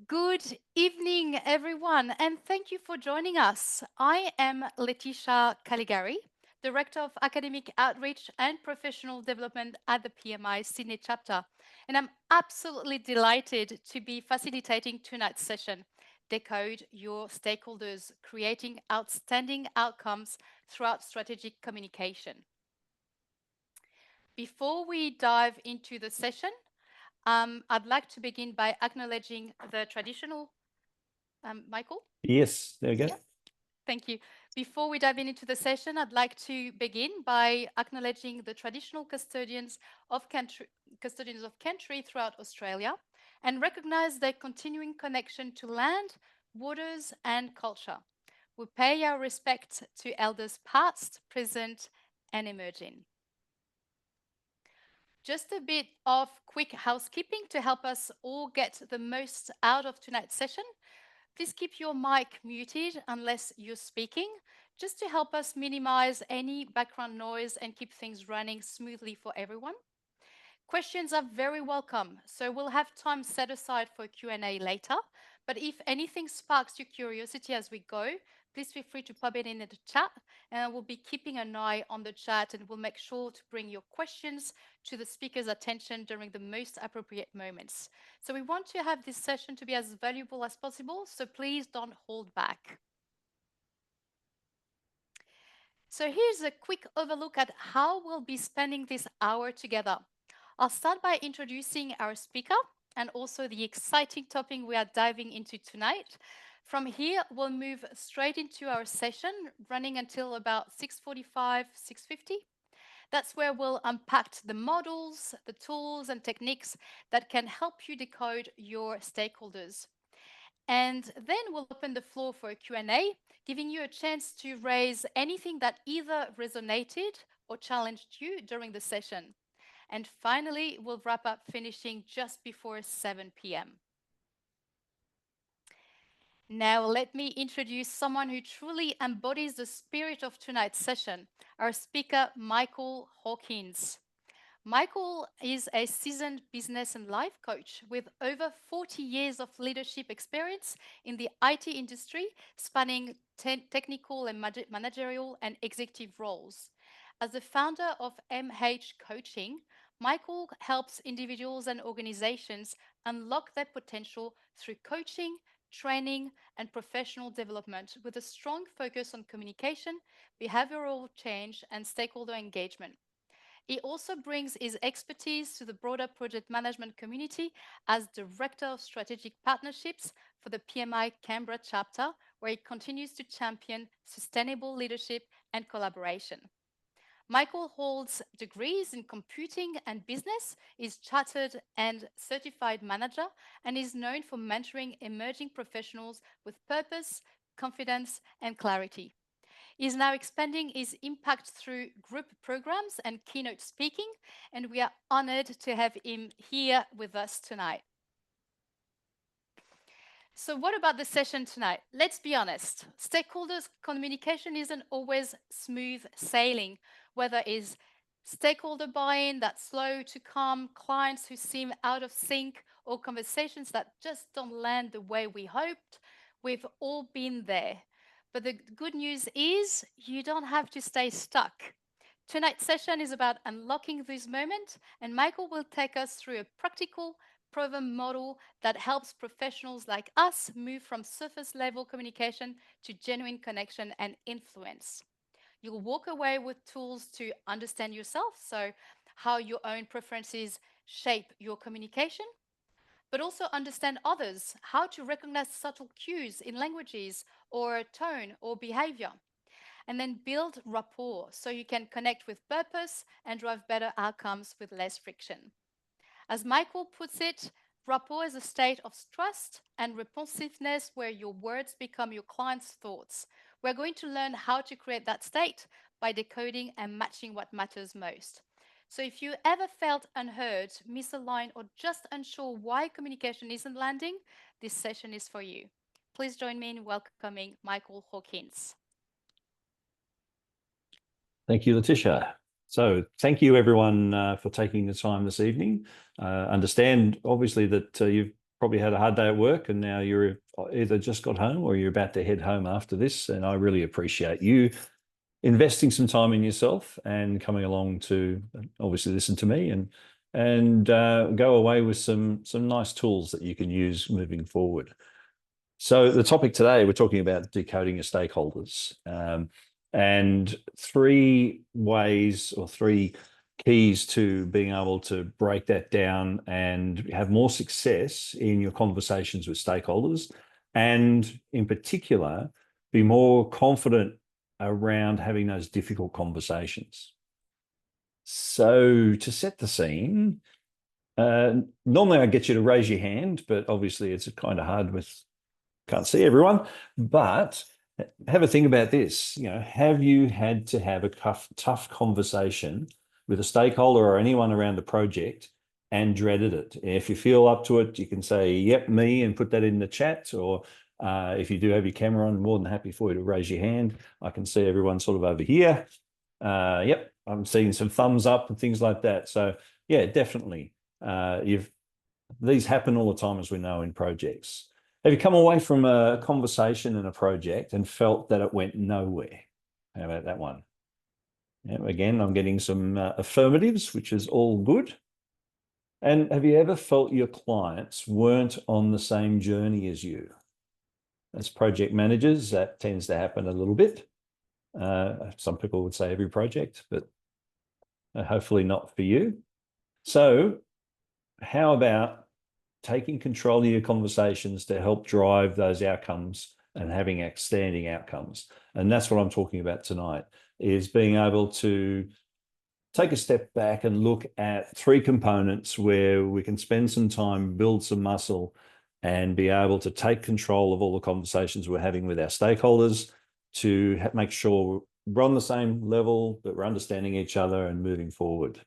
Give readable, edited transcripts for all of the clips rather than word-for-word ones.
Good evening, everyone, and thank you for joining us. I am Letitia Caligari, Director of Academic Outreach and Professional Development at the PMI Sydney chapter, and I'm absolutely delighted to be facilitating tonight's session, Decode Your Stakeholders, Creating Outstanding Outcomes Throughout Strategic Communication. Before we dive into the session, I'd like to begin by acknowledging the traditional Michael? Yes, there we go. Yeah. Thank you. Before we dive into the session, I'd like to begin by acknowledging the traditional custodians of country throughout Australia and recognize their continuing connection to land, waters, and culture. We pay our respects to elders past, present, and emerging. Just a bit of quick housekeeping to help us all get the most out of tonight's session. Please keep your mic muted unless you're speaking, just to help us minimize any background noise and keep things running smoothly for everyone. Questions are very welcome, so we'll have time set aside for Q&A later. But if anything sparks your curiosity as we go, please feel free to pop it in the chat, and we'll be keeping an eye on the chat, and we'll make sure to bring your questions to the speaker's attention during the most appropriate moments. So we want to have this session to be as valuable as possible, so please don't hold back. So here's a quick overlook at how we'll be spending this hour together. I'll start by introducing our speaker and also the exciting topic we are diving into tonight. From here, we'll move straight into our session, running until about 6:45, 6:50. That's where we'll unpack the models, the tools, and techniques that can help you decode your stakeholders. And then we'll open the floor for a Q&A, giving you a chance to raise anything that either resonated or challenged you during the session. And finally, we'll wrap up finishing just before 7 p.m. Now, let me introduce someone who truly embodies the spirit of tonight's session, our speaker, Michael Hawkins. Michael is a seasoned business and life coach with over 40 years of leadership experience in the IT industry, spanning technical and managerial and executive roles. As the founder of MH Coaching, Michael helps individuals and organizations unlock their potential through coaching, training, and professional development with a strong focus on communication, behavioral change, and stakeholder engagement. He also brings his expertise to the broader project management community as Director of Strategic Partnerships for the PMI Canberra chapter, where he continues to champion sustainable leadership and collaboration. Michael holds degrees in computing and business, is chartered and certified manager, and is known for mentoring emerging professionals with purpose, confidence, and clarity. He is now expanding his impact through group programs and keynote speaking, and we are honored to have him here with us tonight. So what about the session tonight? Let's be honest. Stakeholders communication isn't always smooth sailing, whether it's stakeholder buy-in that's slow to come, clients who seem out of sync, or conversations that just don't land the way we hoped. We've all been there. But the good news is you don't have to stay stuck. Tonight's session is about unlocking this moment, and Michael will take us through a practical, proven model that helps professionals like us move from surface level communication to genuine connection and influence. You'll walk away with tools to understand yourself, so how your own preferences shape your communication, but also understand others, how to recognize subtle cues in languages or tone or behavior, and then build rapport so you can connect with purpose and drive better outcomes with less friction. As Michael puts it, rapport is a state of trust and responsiveness where your words become your client's thoughts. We're going to learn how to create that state by decoding and matching what matters most. So if you ever felt unheard, misaligned, or just unsure why communication isn't landing, this session is for you. Please join me in welcoming Michael Hawkins. Thank you, Letitia. So thank you, everyone, for taking the time this evening. Understand, obviously, that you've probably had a hard day at work and now you're either just got home or you're about to head home after this. And I really appreciate you investing some time in yourself and coming along to obviously listen to me and go away with some nice tools that you can use moving forward. So the topic today, we're talking about decoding your stakeholders, and 3 ways or 3 keys to being able to break that down and have more success in your conversations with stakeholders, and in particular, be more confident around having those difficult conversations. So to set the scene, normally I get you to raise your hand, but obviously it's kind of hard with, can't see everyone, but have a think about this. Have you had to have a tough conversation with a stakeholder or anyone around the project and dreaded it? If you feel up to it, you can say, yep, me, and put that in the chat. Or if you do have your camera on, I'm more than happy for you to raise your hand. I can see everyone sort of over here. Yep, I'm seeing some thumbs up and things like that. So yeah, definitely. These happen all the time, as we know, in projects. Have you come away from a conversation in a project and felt that it went nowhere? How about that one? Yeah, again, I'm getting some affirmatives, which is all good. And have you ever felt your clients weren't on the same journey as you? As project managers, that tends to happen a little bit. Some people would say every project, but hopefully not for you. So how about taking control of your conversations to help drive those outcomes and having outstanding outcomes? And that's what I'm talking about tonight, is being able to take a step back and look at 3 components where we can spend some time, build some muscle, and be able to take control of all the conversations we're having with our stakeholders to make sure we're on the same level, that we're understanding each other and moving forward.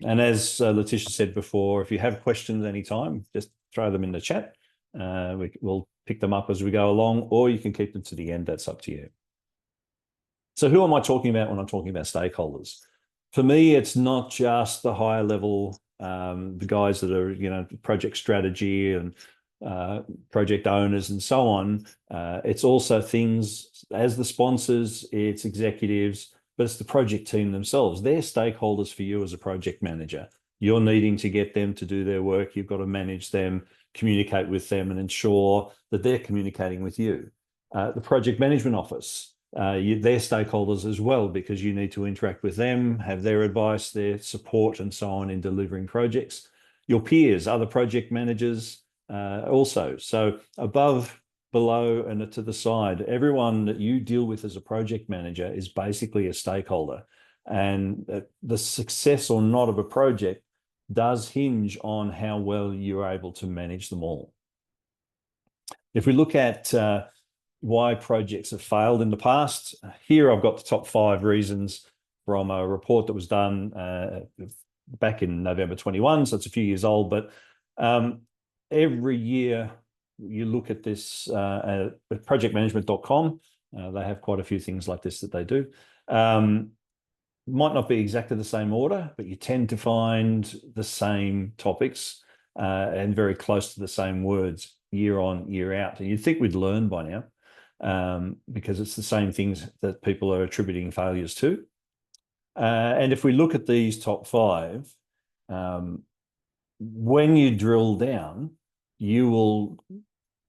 And as Letitia said before, if you have questions anytime, just throw them in the chat. We'll pick them up as we go along, or you can keep them to the end. That's up to you. So who am I talking about when I'm talking about stakeholders? For me, it's not just the higher level, the guys that are, project strategy and project owners and so on. It's also things as the sponsors, it's executives, but it's the project team themselves. They're stakeholders for you as a project manager. You're needing to get them to do their work. You've got to manage them, communicate with them, and ensure that they're communicating with you. The project management office, they're stakeholders as well, because you need to interact with them, have their advice, their support, and so on in delivering projects. Your peers, other project managers, also. So above, below, and to the side, everyone that you deal with as a project manager is basically a stakeholder. And the success or not of a project does hinge on how well you're able to manage them all. If we look at why projects have failed in the past, here I've got the top 5 reasons from a report that was done back in November 21, so it's a few years old, but every year you look at this at projectmanagement.com, they have quite a few things like this that they do. Might not be exactly the same order, but you tend to find the same topics and very close to the same words year on, year out. And you'd think we'd learn by now, because it's the same things that people are attributing failures to. And if we look at these top 5, when you drill down, you will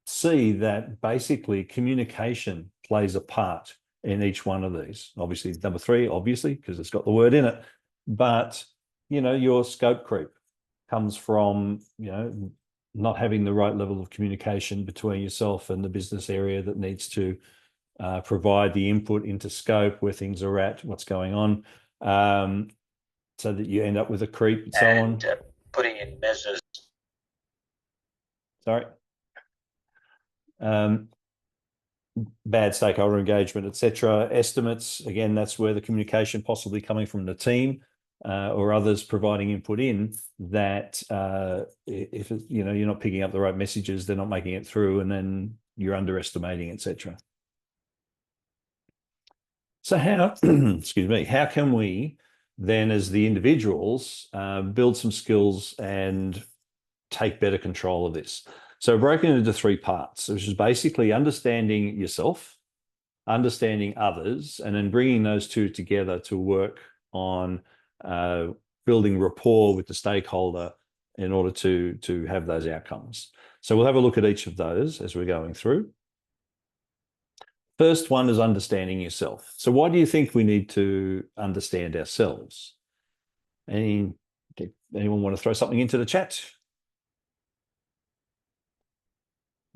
see that basically communication plays a part in each one of these. Obviously, number 3, obviously, because it's got the word in it. But, your scope creep comes from, not having the right level of communication between yourself and the business area that needs to provide the input into scope, where things are at, what's going on, so that you end up with a creep and so on. Putting in measures. Sorry. Bad stakeholder engagement, etc. Estimates, again, that's where the communication possibly coming from the team or others providing input in that if you're not picking up the right messages, they're not making it through, and then you're underestimating, etc. So how, excuse me, how can we then, as the individuals, build some skills and take better control of this. So broken into 3 parts, which is basically understanding yourself, understanding others, and then bringing those 2 together to work on building rapport with the stakeholder in order to have those outcomes. So we'll have a look at each of those as we're going through. First one is understanding yourself. So why do you think we need to understand ourselves? Anyone want to throw something into the chat?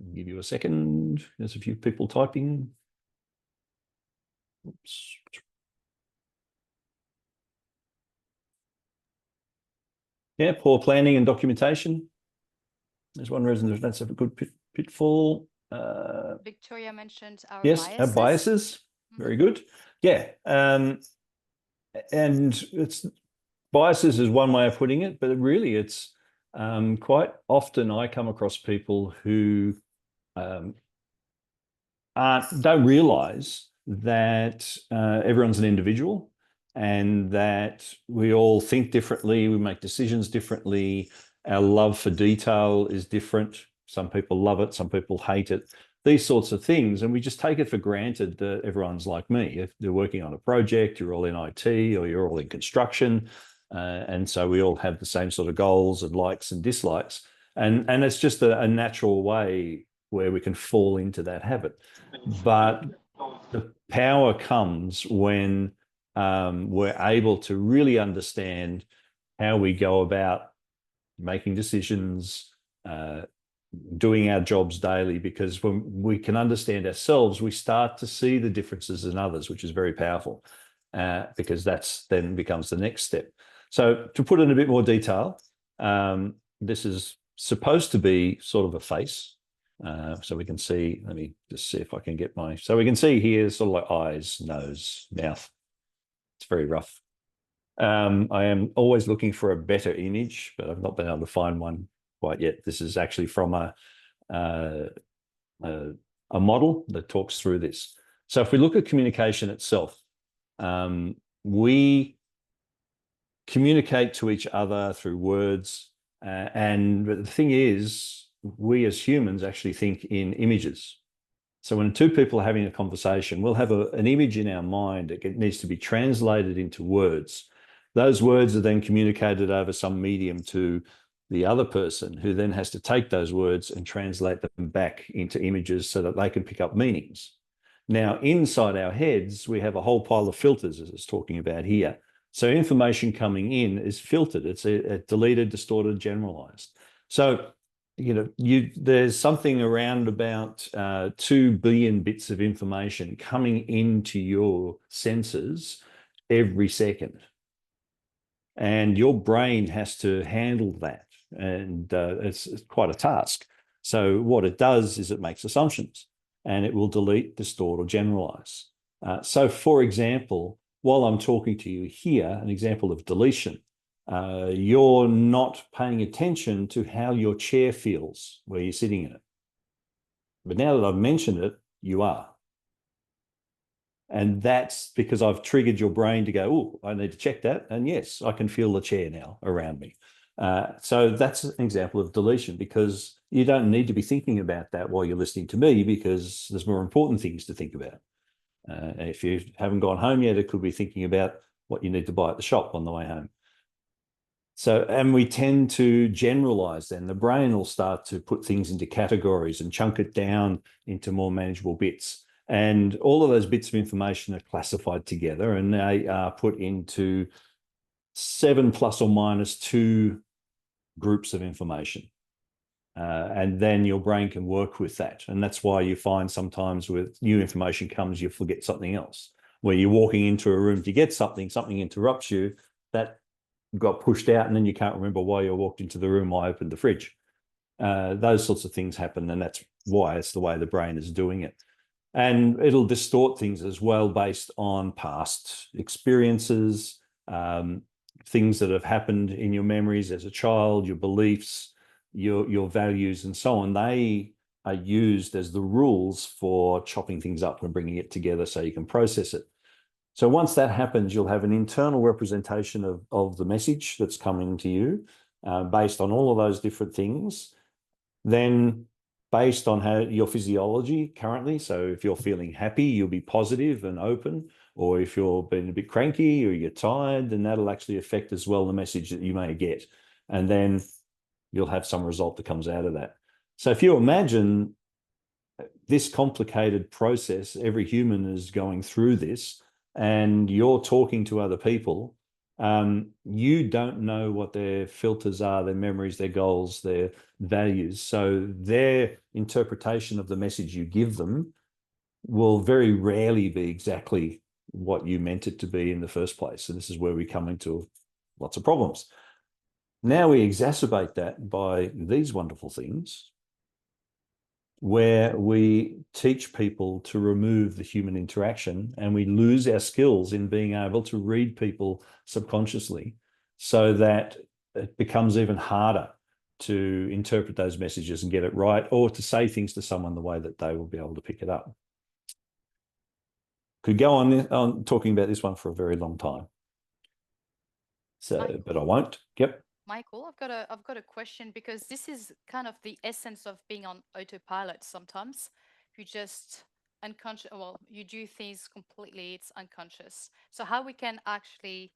I'll give you a second. There's a few people typing. Oops. Yeah, poor planning and documentation. There's one reason that's a good pitfall. Victoria mentioned our yes, biases. Our biases. Very good. Yeah, and it's biases is one way of putting it, but really it's quite often I come across people who don't realize that everyone's an individual and that we all think differently, we make decisions differently, our love for detail is different. Some people love it, some people hate it, these sorts of things. And we just take it for granted that everyone's like me. If they're working on a project, you're all in IT or you're all in construction. And so we all have the same sort of goals and likes and dislikes. And it's just a natural way where we can fall into that habit. But the power comes when we're able to really understand how we go about making decisions, doing our jobs daily, because when we can understand ourselves, we start to see the differences in others, which is very powerful, because that's then becomes the next step. So to put in a bit more detail, this is supposed to be sort of a face. So we can see, let me just see if I can get so we can see here sort of like eyes, nose, mouth. It's very rough. I am always looking for a better image, but I've not been able to find one quite yet. This is actually from a model that talks through this. So if we look at communication itself, we communicate to each other through words. And the thing is, we as humans actually think in images. So when 2 people are having a conversation, we'll have an image in our mind that needs to be translated into words. Those words are then communicated over some medium to the other person, who then has to take those words and translate them back into images so that they can pick up meanings. Now, inside our heads, we have a whole pile of filters, as it's talking about here. So information coming in is filtered. It's a deleted, distorted, generalized. So, there's something around about 2 billion bits of information coming into your senses every second. And your brain has to handle that. And it's quite a task. So what it does is it makes assumptions, and it will delete, distort, or generalize. So for example, while I'm talking to you here, an example of deletion, you're not paying attention to how your chair feels where you're sitting in it. But now that I've mentioned it, you are. And that's because I've triggered your brain to go, oh, I need to check that. And yes, I can feel the chair now around me. So that's an example of deletion, because you don't need to be thinking about that while you're listening to me, because there's more important things to think about. If you haven't gone home yet, it could be thinking about what you need to buy at the shop on the way home. So, and we tend to generalize then. The brain will start to put things into categories and chunk it down into more manageable bits. And all of those bits of information are classified together, and they are put into 7 plus or minus 2 groups of information. And then your brain can work with that. And that's why you find sometimes with new information comes, you forget something else. Where you're walking into a room to get something interrupts you, that got pushed out, and then you can't remember why you walked into the room, why I opened the fridge. Those sorts of things happen, and that's why it's the way the brain is doing it. And it'll distort things as well based on past experiences, things that have happened in your memories as a child, your beliefs, your values, and so on. They are used as the rules for chopping things up and bringing it together so you can process it. So once that happens, you'll have an internal representation of the message that's coming to you. based on all of those different things. Then based on how your physiology currently, so if you're feeling happy, you'll be positive and open, or if you're being a bit cranky or you're tired, then that'll actually affect as well the message that you may get. And then you'll have some result that comes out of that. So if you imagine this complicated process, every human is going through this, and you're talking to other people, you don't know what their filters are, their memories, their goals, their values. So their interpretation of the message you give them will very rarely be exactly what you meant it to be in the first place. And this is where we come into lots of problems. Now we exacerbate that by these wonderful things, where we teach people to remove the human interaction, and we lose our skills in being able to read people subconsciously, so that it becomes even harder to interpret those messages and get it right, or to say things to someone the way that they will be able to pick it up. Could go on talking about this one for a very long time. So, but I won't. Yep. Michael, I've got a question, because this is kind of the essence of being on autopilot sometimes. You just unconscious, well, you do things completely, it's unconscious. So how we can actually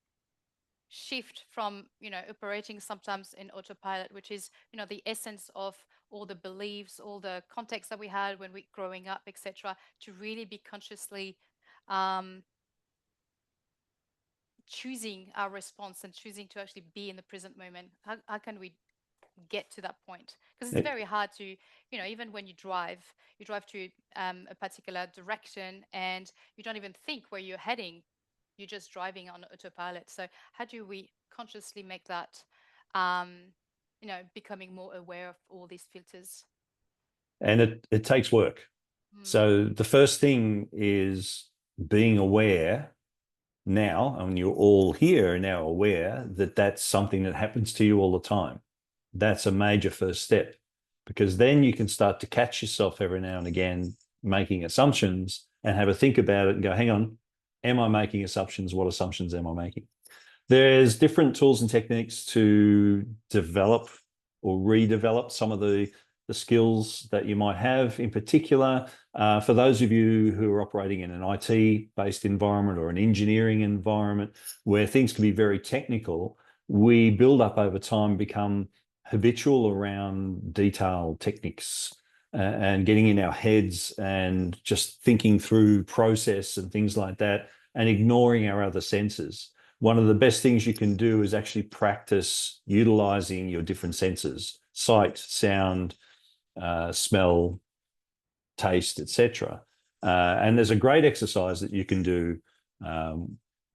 shift from, operating sometimes in autopilot, which is, the essence of all the beliefs, all the context that we had when we growing up, etc., to really be consciously choosing our response and choosing to actually be in the present moment. How can we get to that point? Because it's very hard to, even when you drive to a particular direction and you don't even think where you're heading, you're just driving on autopilot. So how do we consciously make that, becoming more aware of all these filters? And it takes work. So the first thing is being aware now, and you're all here now aware that that's something that happens to you all the time. That's a major first step, because then you can start to catch yourself every now and again making assumptions and have a think about it and go, hang on, am I making assumptions? What assumptions am I making? There's different tools and techniques to develop or redevelop some of the skills that you might have. In particular, for those of you who are operating in an IT-based environment or an engineering environment where things can be very technical, we build up over time, become habitual around detailed techniques and getting in our heads and just thinking through process and things like that, and ignoring our other senses. One of the best things you can do is actually practice utilizing your different senses: sight, sound, smell, taste, etc. And there's a great exercise that you can do,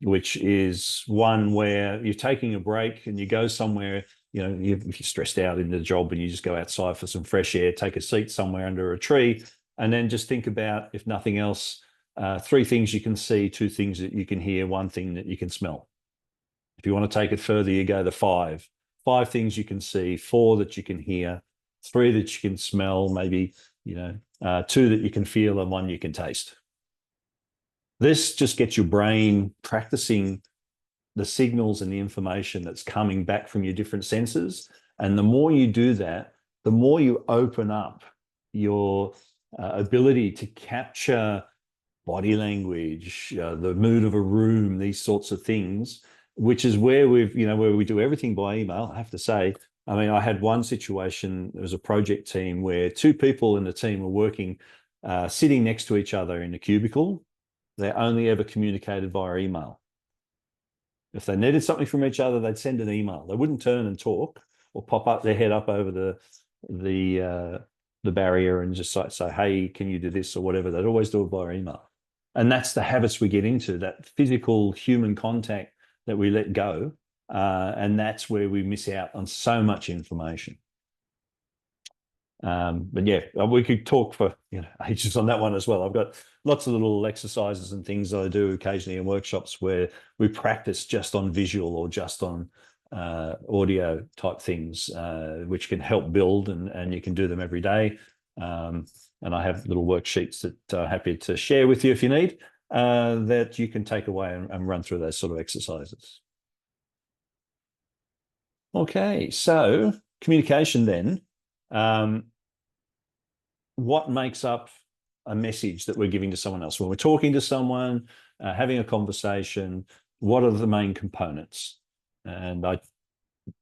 which is one where you're taking a break and you go somewhere, if you're stressed out in the job and you just go outside for some fresh air, take a seat somewhere under a tree, and then just think about, if nothing else, 3 things you can see, 2 things that you can hear, 1 thing that you can smell. If you want to take it further, you go to 5. 5 things you can see, 4 that you can hear, 3 that you can smell, maybe 2 that you can feel, and 1 you can taste. This just gets your brain practicing the signals and the information that's coming back from your different senses. And the more you do that, the more you open up your ability to capture body language, the mood of a room, these sorts of things, which is where where we do everything by email. I have to say, I had one situation, there was a project team where 2 people in the team were working, sitting next to each other in a cubicle. They only ever communicated via email. If they needed something from each other, they'd send an email. They wouldn't turn and talk or pop up their head up over the barrier and just say, hey, can you do this or whatever. They'd always do it via email. And that's the habits we get into, that physical human contact that we let go. And that's where we miss out on so much information. But yeah, we could talk for ages on that one as well. I've got lots of little exercises and things that I do occasionally in workshops where we practice just on visual or just on audio type things, which can help build, and you can do them every day. And I have little worksheets that I'm happy to share with you if you need, that you can take away and run through those sort of exercises. Okay, so communication then. What makes up a message that we're giving to someone else? When we're talking to someone, having a conversation, what are the main components? And I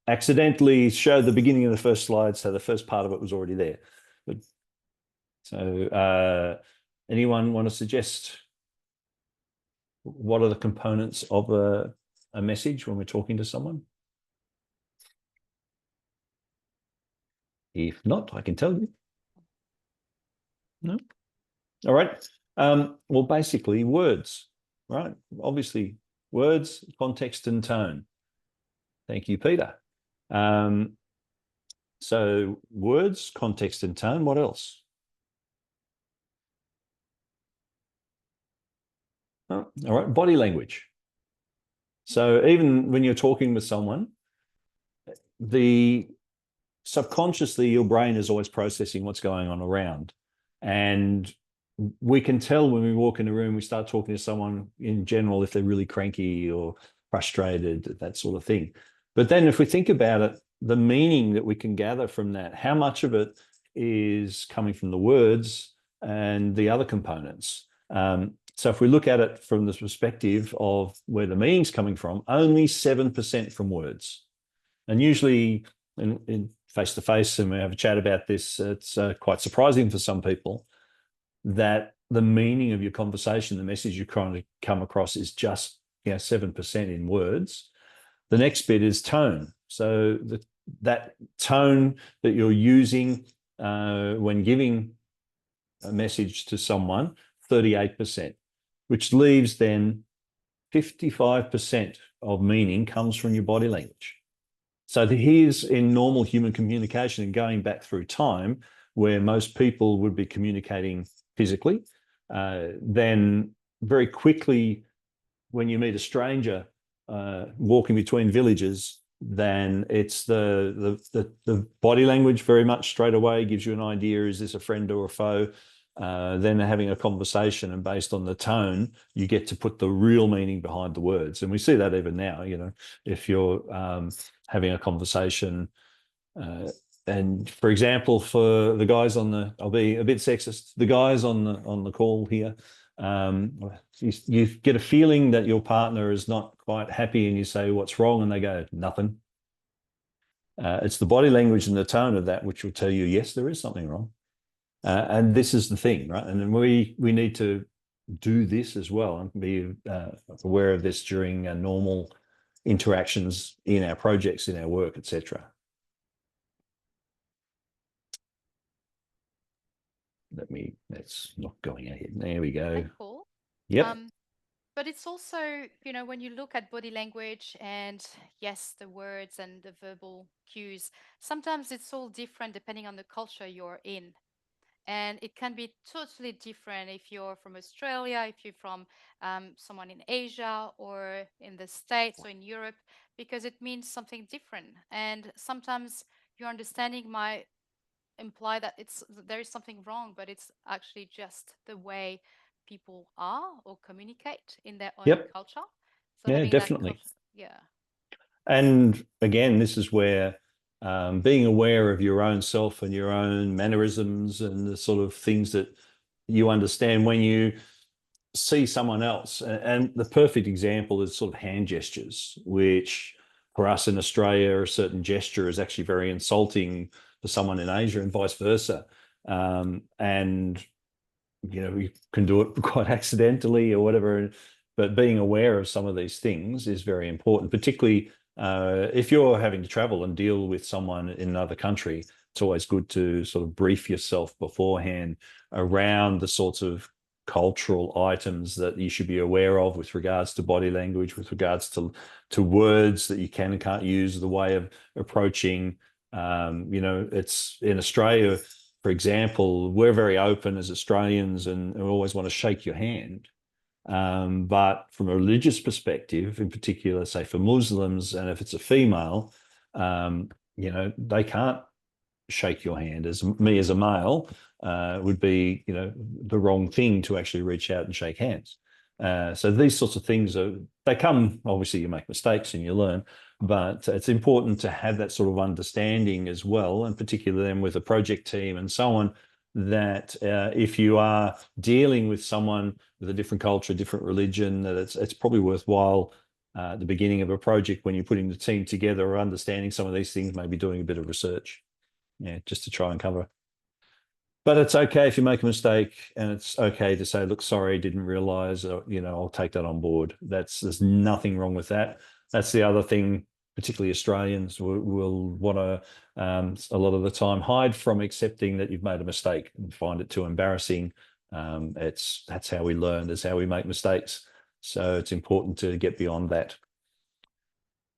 accidentally showed the beginning of the first slide, so the first part of it was already there. But, so anyone want to suggest what are the components of a message when we're talking to someone? If not, I can tell you. No? All right. Well, basically words, right? Obviously words, context and tone. Thank you, Peter. So words, context and tone, what else? Oh, all right, body language. So even when you're talking with someone, the subconsciously your brain is always processing what's going on around. And we can tell when we walk in a room, we start talking to someone in general, if they're really cranky or frustrated, that sort of thing. But then if we think about it, the meaning that we can gather from that, how much of it is coming from the words and the other components? So if we look at it from the perspective of where the meaning's coming from, only 7% from words. And usually in face-to-face, and we have a chat about this, it's quite surprising for some people that the meaning of your conversation, the message you're trying to come across is just 7% in words. The next bit is tone. So that tone that you're using when giving a message to someone, 38%, which leaves then 55% of meaning comes from your body language. So here's in normal human communication and going back through time where most people would be communicating physically, then very quickly when you meet a stranger walking between villages, then it's the body language very much straight away gives you an idea, is this a friend or a foe? Then having a conversation, and based on the tone, you get to put the real meaning behind the words. And we see that even now, if you're having a conversation. And for example, for the guys I'll be a bit sexist, the guys on the call here, you get a feeling that your partner is not quite happy and you say, what's wrong? And they go, nothing. It's the body language and the tone of that which will tell you, yes, there is something wrong. And this is the thing, right? And then we need to do this as well and be aware of this during normal interactions in our projects, in our work, etc. That's not going ahead. There we go. Cool. Yep. But it's also, when you look at body language and yes, the words and the verbal cues, sometimes it's all different depending on the culture you're in. And it can be totally different if you're from Australia, if you're from someone in Asia or in the States or in Europe, because it means something different. And sometimes your understanding might imply that there is something wrong, but it's actually just the way people are or communicate in their own Yep. culture. So Yeah, having that definitely. yeah. And again, this is where being aware of your own self and your own mannerisms and the sort of things that you understand when you see someone else. And the perfect example is sort of hand gestures, which for us in Australia, a certain gesture is actually very insulting for someone in Asia and vice versa. And you can do it quite accidentally or whatever, but being aware of some of these things is very important, particularly if you're having to travel and deal with someone in another country. It's always good to sort of brief yourself beforehand around the sorts of cultural items that you should be aware of with regards to body language, with regards to words that you can and can't use, the way of approaching. It's in Australia, for example, we're very open as Australians and we always want to shake your hand. But from a religious perspective, in particular, say for Muslims, and if it's a female, they can't shake your hand. As me as a male would be, the wrong thing to actually reach out and shake hands. So these sorts of things they come, obviously you make mistakes and you learn, but it's important to have that sort of understanding as well, and particularly then with a project team and so on, that if you are dealing with someone with a different culture, different religion, that it's probably worthwhile at the beginning of a project when you're putting the team together or understanding some of these things, maybe doing a bit of research, just to try and cover. But it's okay if you make a mistake, and it's okay to say, look, sorry, didn't realize, or, I'll take that on board. There's nothing wrong with that. That's the other thing, particularly Australians will want to, a lot of the time, hide from accepting that you've made a mistake and find it too embarrassing. That's how we learn, that's how we make mistakes. So it's important to get beyond that.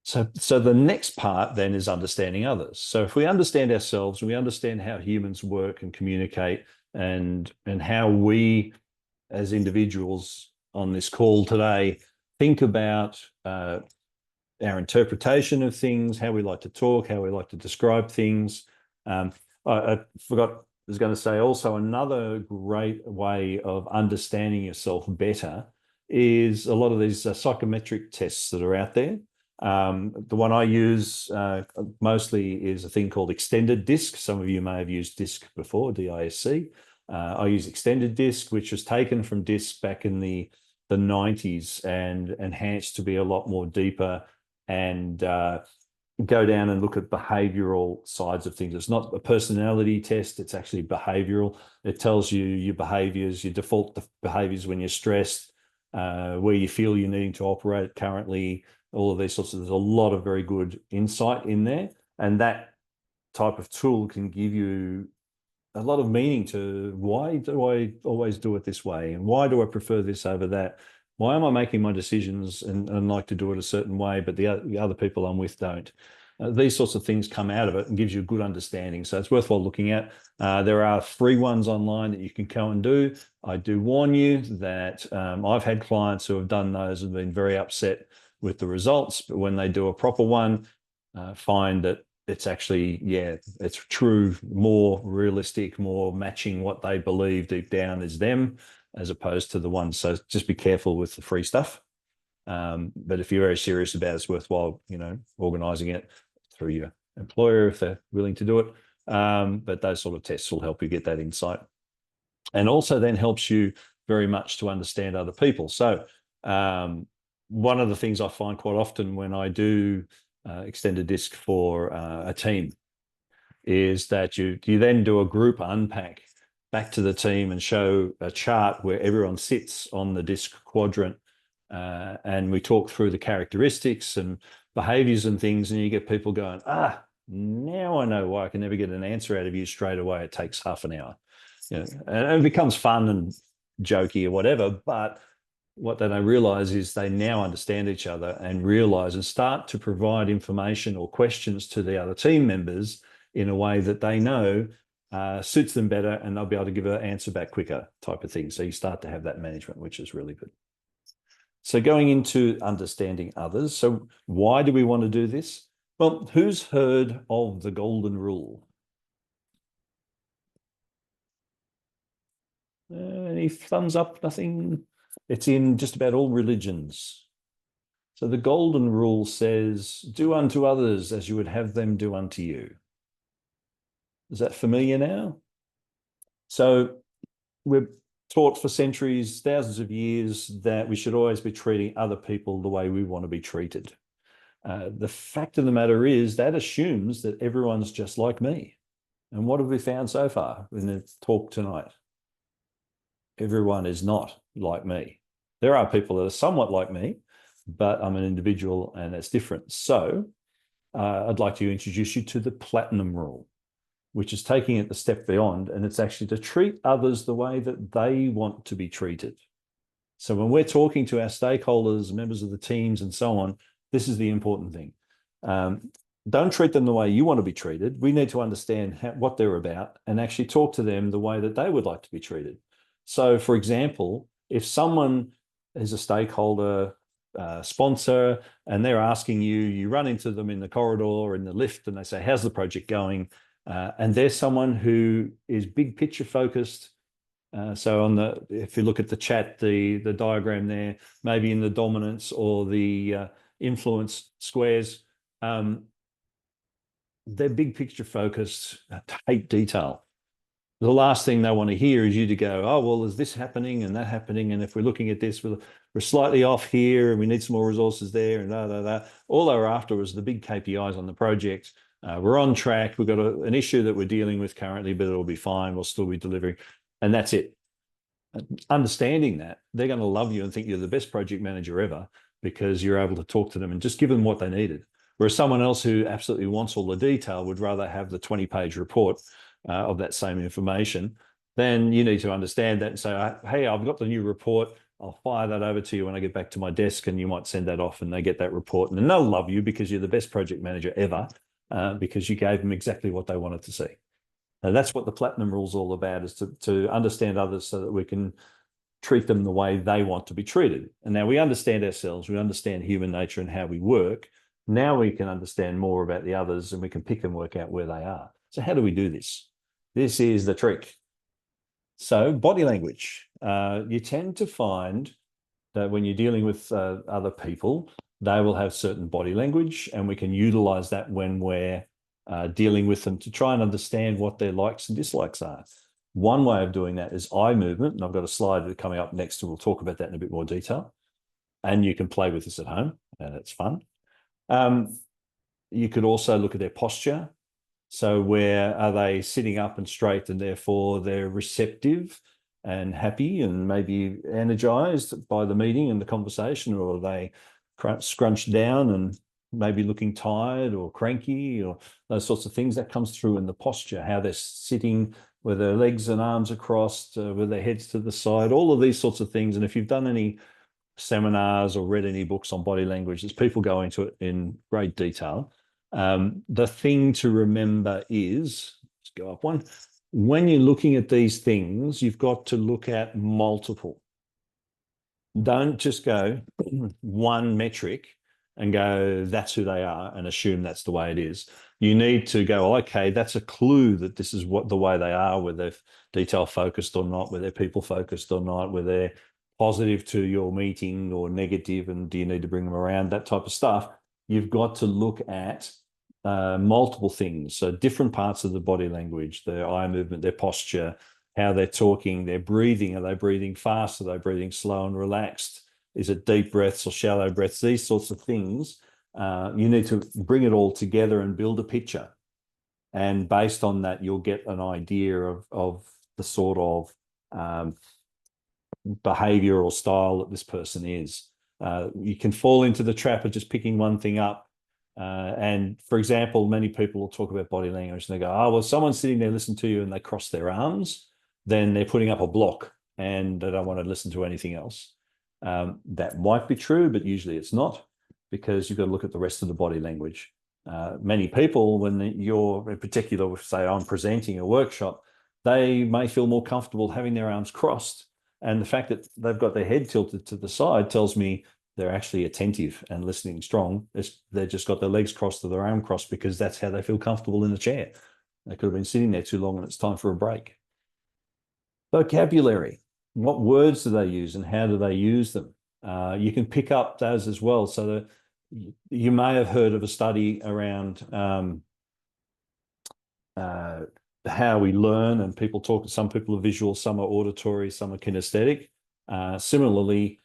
So the next part then is understanding others. So if we understand ourselves, and we understand how humans work and communicate, and how we as individuals on this call today think about our interpretation of things, how we like to talk, how we like to describe things. I forgot, I was going to say also, another great way of understanding yourself better is a lot of these psychometric tests that are out there. The one I use mostly is a thing called extended DISC. Some of you may have used DISC before, DISC. I use extended DISC, which was taken from DISC back in the 90s and enhanced to be a lot more deeper and go down and look at behavioral sides of things. It's not a personality test, it's actually behavioral. It tells you your behaviors, your default behaviors when you're stressed, where you feel you're needing to operate currently, all of these sorts of, there's a lot of very good insight in there. And that type of tool can give you a lot of meaning to, why do I always do it this way? And why do I prefer this over that? Why am I making my decisions and like to do it a certain way, but the other people I'm with don't? These sorts of things come out of it and gives you a good understanding. So it's worthwhile looking at. There are free ones online that you can go and do. I do warn you that I've had clients who have done those and been very upset with the results, but when they do a proper one, find that it's actually, it's true, more realistic, more matching what they believe deep down is them, as opposed to the ones. So just be careful with the free stuff. But if you're very serious about it, it's worthwhile, organizing it through your employer if they're willing to do it. But those sort of tests will help you get that insight. And also then helps you very much to understand other people. So one of the things I find quite often when I do extended DISC for a team is that you then do a group unpack back to the team and show a chart where everyone sits on the DISC quadrant, and we talk through the characteristics and behaviors and things, and you get people going, now I know why I can never get an answer out of you straight away. It takes half an hour. And it becomes fun and jokey or whatever, but what they don't realize is they now understand each other and realize and start to provide information or questions to the other team members in a way that they know suits them better, and they'll be able to give an answer back quicker, type of thing. So you start to have that management, which is really good. So going into understanding others. So why do we want to do this? Well, who's heard of the golden rule? Any thumbs up? Nothing? It's in just about all religions. So the golden rule says, do unto others as you would have them do unto you. Is that familiar now? So we're taught for centuries, thousands of years, that we should always be treating other people the way we want to be treated. The fact of the matter is that assumes that everyone's just like me. And what have we found so far in the talk tonight? Everyone is not like me. There are people that are somewhat like me, but I'm an individual and that's different. So I'd like to introduce you to the platinum rule, which is taking it a step beyond, and it's actually to treat others the way that they want to be treated. So when we're talking to our stakeholders, members of the teams and so on, this is the important thing. Don't treat them the way you want to be treated. We need to understand what they're about and actually talk to them the way that they would like to be treated. So for example, if someone is a stakeholder, sponsor, and they're asking you, you run into them in the corridor or in the lift and they say, how's the project going? And there's someone who is big picture focused, So if you look at the chat, the diagram there, maybe in the dominance or the influence squares, they're big picture focused, hate detail. The last thing they want to hear is you to go, oh, well, is this happening and that happening? And if we're looking at this, we're slightly off here and we need some more resources there and da. All they were after was the big KPIs on the project. We're on track. We've got an issue that we're dealing with currently, but it'll be fine. We'll still be delivering. And that's it. Understanding that, they're going to love you and think you're the best project manager ever because you're able to talk to them and just give them what they needed. Whereas someone else who absolutely wants all the detail would rather have the 20-page report of that same information. Then you need to understand that and say, hey, I've got the new report. I'll fire that over to you when I get back to my desk, and you might send that off and they get that report. And then they'll love you because you're the best project manager ever because you gave them exactly what they wanted to see. Now, that's what the platinum rule is all about, is to understand others so that we can treat them the way they want to be treated. And now we understand ourselves, we understand human nature and how we work. Now we can understand more about the others and we can pick and work out where they are. So how do we do this? This is the trick. So body language. You tend to find that when you're dealing with other people, they will have certain body language, and we can utilize that when we're dealing with them to try and understand what their likes and dislikes are. One way of doing that is eye movement, and I've got a slide coming up next, and we'll talk about that in a bit more detail. And you can play with this at home, and it's fun. You could also look at their posture. So where are they sitting up and straight, and therefore they're receptive and happy and maybe energized by the meeting and the conversation, or are they scrunched down and maybe looking tired or cranky, or those sorts of things? That comes through in the posture, how they're sitting, where their legs and arms are crossed, with their heads to the side, all of these sorts of things. And if you've done any seminars or read any books on body language, there's people go into it in great detail. The thing to remember is, let's go up one, when you're looking at these things, you've got to look at multiple. Don't just go one metric and go, that's who they are, and assume that's the way it is. You need to go, okay, that's a clue that this is what the way they are, whether they're detail focused or not, whether they're people focused or not, whether they're positive to your meeting or negative, and do you need to bring them around, that type of stuff. You've got to look at multiple things. So different parts of the body language, their eye movement, their posture, how they're talking, their breathing. Are they breathing fast? Are they breathing slow and relaxed? Is it deep breaths or shallow breaths? These sorts of things. You need to bring it all together and build a picture. And based on that, you'll get an idea of the sort of behavior or style that this person is. You can fall into the trap of just picking one thing up. And for example, many people will talk about body language and they go, oh, well, someone's sitting there listening to you and they cross their arms, then they're putting up a block and they don't want to listen to anything else. That might be true, but usually it's not, because you've got to look at the rest of the body language. Many people, when you're in particular, say I'm presenting a workshop, they may feel more comfortable having their arms crossed. And the fact that they've got their head tilted to the side tells me they're actually attentive and listening strong. They've just got their legs crossed or their arm crossed because that's how they feel comfortable in the chair. They could have been sitting there too long and it's time for a break. Vocabulary. What words do they use and how do they use them? You can pick up those as well. So that you may have heard of a study around how we learn, and people talk, some people are visual, some are auditory, some are kinesthetic. Similarly,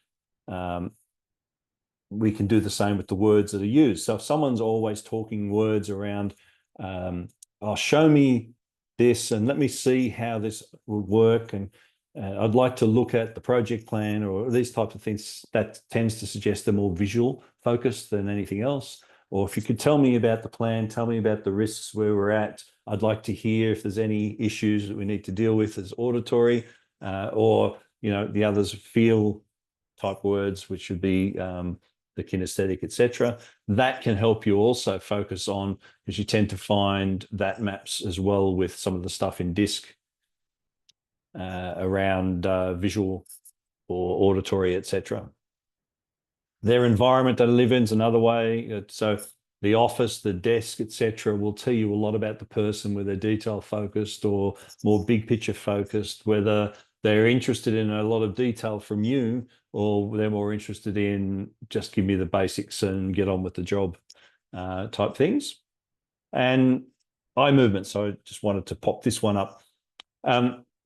we can do the same with the words that are used. So if someone's always talking words around, oh, show me this and let me see how this would work, and I'd like to look at the project plan, or these types of things, that tends to suggest they're more visual focused than anything else. Or if you could tell me about the plan, tell me about the risks where we're at, I'd like to hear if there's any issues that we need to deal with, as auditory, or, you know, the others, feel type words, which would be the kinesthetic, etc. That can help you also focus on, because you tend to find that maps as well with some of the stuff in DISC around visual or auditory, etc. Their environment they live in is another way. So the office, the desk, etc., will tell you a lot about the person, whether they're detail focused or more big picture focused, whether They're interested in a lot of detail from you, or they're more interested in just give me the basics and get on with the job type things. And eye movement. So I just wanted to pop this one up.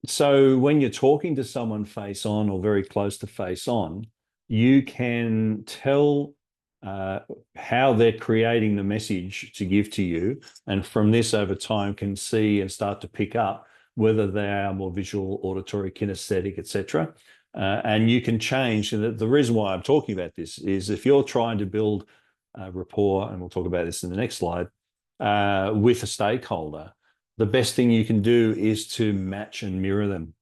So when you're talking to someone face on or very close to face on, you can tell how they're creating the message to give to you. And from this over time can see and start to pick up whether they are more visual, auditory, kinesthetic, etc. And you can change. And the reason why I'm talking about this is if you're trying to build rapport, and we'll talk about this in the next slide, with a stakeholder, the best thing you can do is to match and mirror them.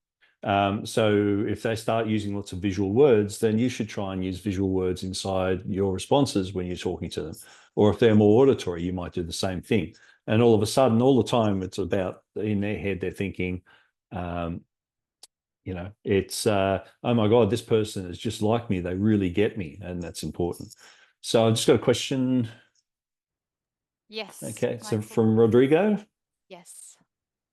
So if they start using lots of visual words, then you should try and use visual words inside your responses when you're talking to them. Or if they're more auditory, you might do the same thing. And all of a sudden, all the time, it's about in their head, they're thinking, it's, oh my God, this person is just like me. They really get me. And that's important. So I just got a question. Yes, Okay, so Michael. from Rodrigo. Yes.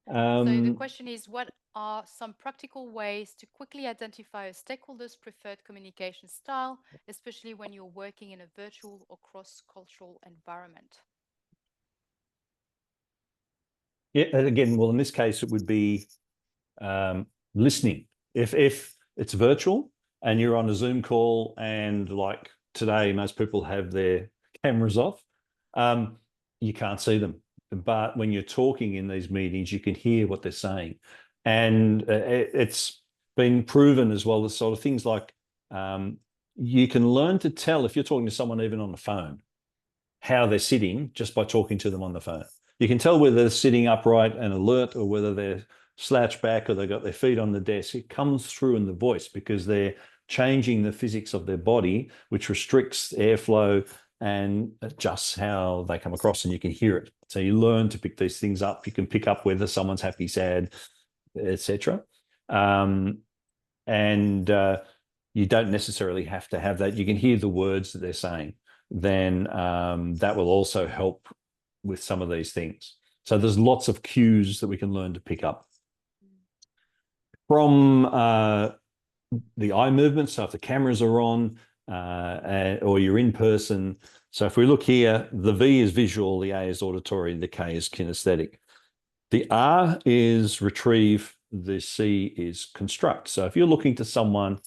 So the question is, what are some practical ways to quickly identify a stakeholder's preferred communication style, especially when you're working in a virtual or cross-cultural environment? Yeah, and again, well, in this case, it would be listening. If it's virtual and you're on a Zoom call, and like today, most people have their cameras off, you can't see them. But when you're talking in these meetings, you can hear what they're saying, and it's been proven as well as sort of things like you can learn to tell if you're talking to someone even on the phone how they're sitting just by talking to them on the phone. You can tell whether they're sitting upright and alert or whether they're slouched back or they've got their feet on the desk. It comes through in the voice because they're changing the physics of their body, which restricts airflow and adjusts how they come across, and you can hear it. So you learn to pick these things up. You can pick up whether someone's happy, sad, etc. And you don't necessarily have to have that. You can hear the words that they're saying. Then that will also help with some of these things. So there's lots of cues that we can learn to pick up from the eye movement. So if the cameras are on or you're in person. So if we look here, the V is visual, the A is auditory, the K is kinesthetic. The R is retrieve, the C is construct. So if you're looking to someone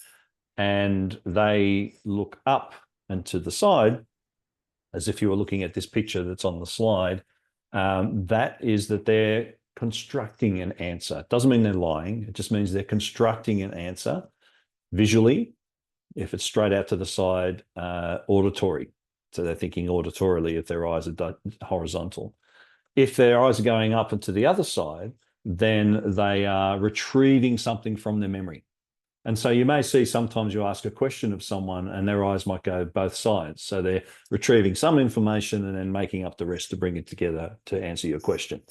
and they look up and to the side, as if you were looking at this picture that's on the slide, that is that they're constructing an answer. It doesn't mean they're lying. It just means they're constructing an answer visually. If it's straight out to the side, auditory. So they're thinking auditorily if their eyes are horizontal. If their eyes are going up and to the other side, then they are retrieving something from their memory. And so you may see sometimes you ask a question of someone and their eyes might go both sides. So they're retrieving some information and then making up the rest to bring it together to answer your question.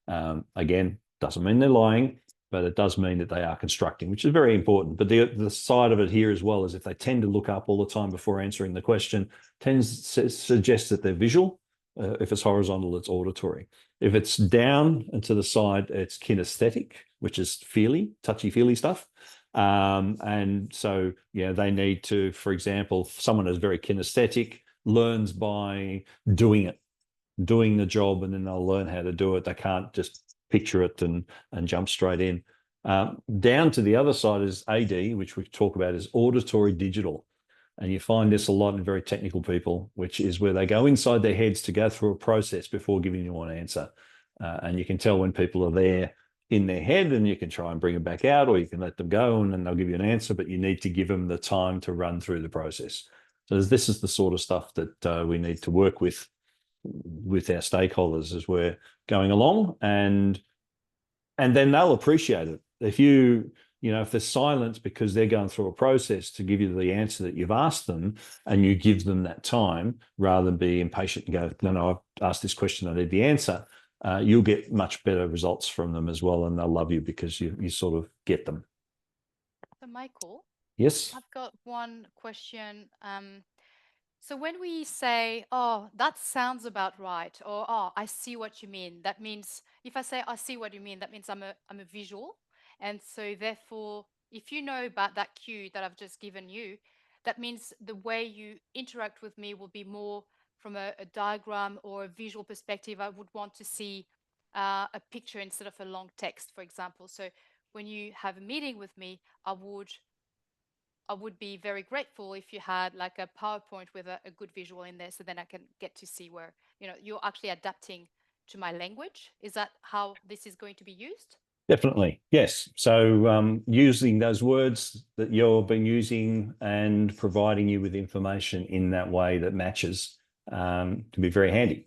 Again, doesn't mean they're lying, but it does mean that they are constructing, which is very important. But the side of it here as well is if they tend to look up all the time before answering the question, tends to suggest that they're visual. If it's horizontal, it's auditory. If it's down and to the side, it's kinesthetic, which is feely, touchy-feely stuff. And so, yeah, they need to, for example, someone who's very kinesthetic learns by doing it, doing the job, and then they'll learn how to do it. They can't just picture it and jump straight in. Down to the other side is AD, which we talk about as auditory digital. And you find this a lot in very technical people, which is where they go inside their heads to go through a process before giving you an answer. And you can tell when people are there in their head, and you can try and bring them back out, or you can let them go and then they'll give you an answer, but you need to give them the time to run through the process. So this is the sort of stuff that we need to work with our stakeholders as we're going along, and then they'll appreciate it. If there's silence because they're going through a process to give you the answer that you've asked them, and you give them that time rather than be impatient and go, no, I've asked this question, I need the answer. You'll get much better results from them as well, and they'll love you because you sort of get them. So Michael, Yes. I've got one question. So when we say, oh, that sounds about right, or oh, I see what you mean, that means if I say I see what you mean, that means I'm a visual. And so therefore If you know about that cue that I've just given you, that means the way you interact with me will be more from a diagram or a visual perspective. I would want to see a picture instead of a long text, for example. So when you have a meeting with me, I would be very grateful if you had like a PowerPoint with a good visual in there, so then I can get to see where, you're actually adapting to my language. Is that how this is going to be used? Definitely, yes. So using those words that you've been using and providing you with information in that way that matches can be very handy.